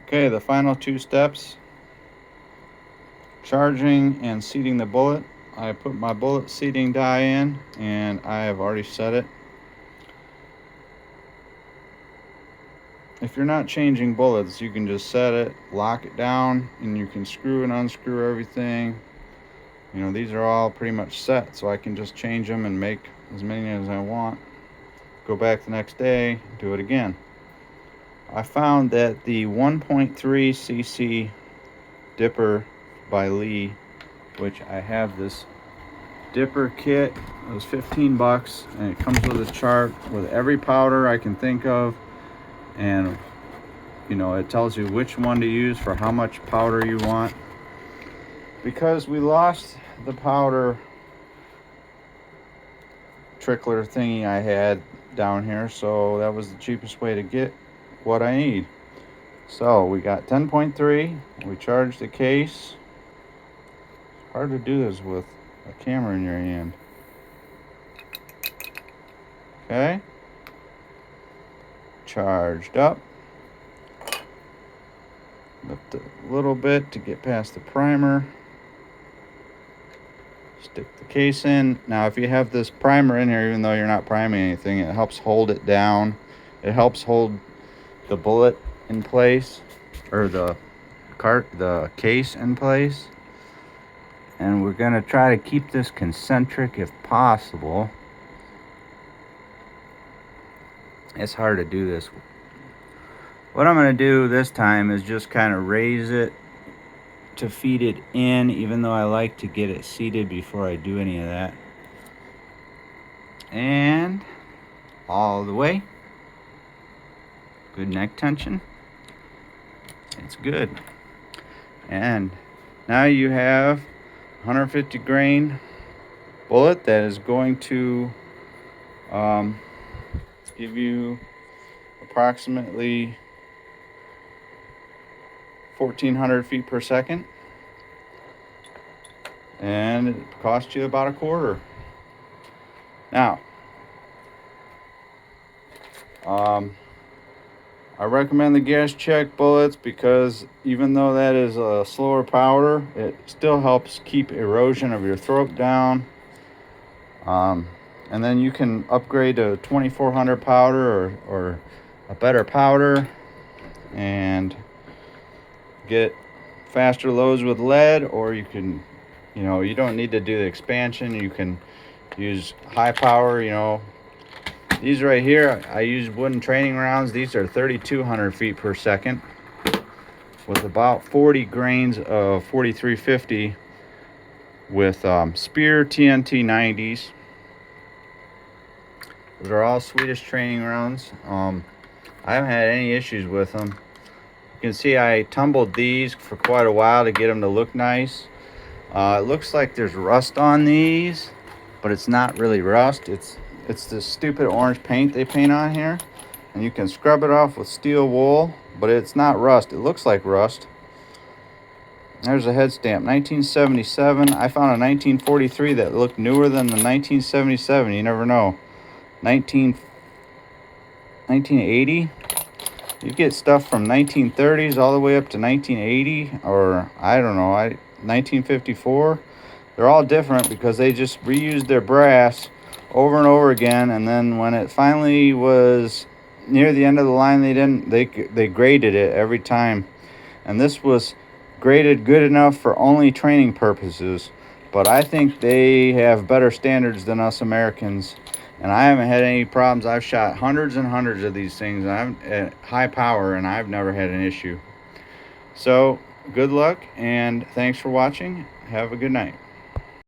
Okay, the final two steps: charging and seating the bullet. I put my bullet seating die in and I have already set it. If you're not changing bullets, you can just set it, lock it down, and you can screw and unscrew everything. You know, these are all pretty much set, so I can just change them and make as many as I want. Go back the next day, do it again. I found that the 1.3 cc dipper by Lee, which I have this dipper kit, it was 15 bucks, and it comes with a chart with every powder I can think of, and you know, it tells you which one to use for how much powder you want. Because we lost the powder trickler thingy I had down here, so that was the cheapest way to get what I need. So we got 10.3, we charged the case. It's hard to do this with a camera in your hand. Okay, charged up. Lift a little bit to get past the primer. Stick the case in. Now if you have this primer in here, even though you're not priming anything, it helps hold it down. It helps hold the bullet in place, or the case in place. And we're gonna try to keep this concentric if possible. It's hard to do this. What I'm gonna do this time is just kind of raise it to feed it in, even though I like to get it seated before I do any of that. And all the way. Good neck tension. It's good. And now you have 150 grain bullet that is going to give you approximately 1,400 feet per second, and it cost you about a quarter. Now, I recommend the gas check bullets because even though that is a slower powder, it still helps keep erosion of your throat down. And then you can upgrade to 2400 powder or a better powder and get faster loads with lead, or you can, you know, you don't need to do the expansion. You can use high power, you know. These right here, I use wooden training rounds. These are 3,200 feet per second with about 40 grains of 4350 with Spear TNT 90s. Those are all Swedish training rounds. I haven't had any issues with them. You can see I tumbled these for quite a while to get them to look nice. It looks like there's rust on these, but it's not really rust. It's this stupid orange paint they paint on here, and you can scrub it off with steel wool, but it's not rust. It looks like rust. There's a head stamp, 1977. I found a 1943 that looked newer than the 1977. You never know. 1980. You get stuff from 1930s all the way up to 1980, or I don't know, 1954. They're all different because they just reused their brass over and over again, and then when it finally was near the end of the line, they graded it every time. And this was graded good enough for only training purposes, but I think they have better standards than us Americans, and I haven't had any problems. I've shot hundreds and hundreds of these things, and I'm at high power, and I've never had an issue. So good luck, and thanks for watching. Have a good night.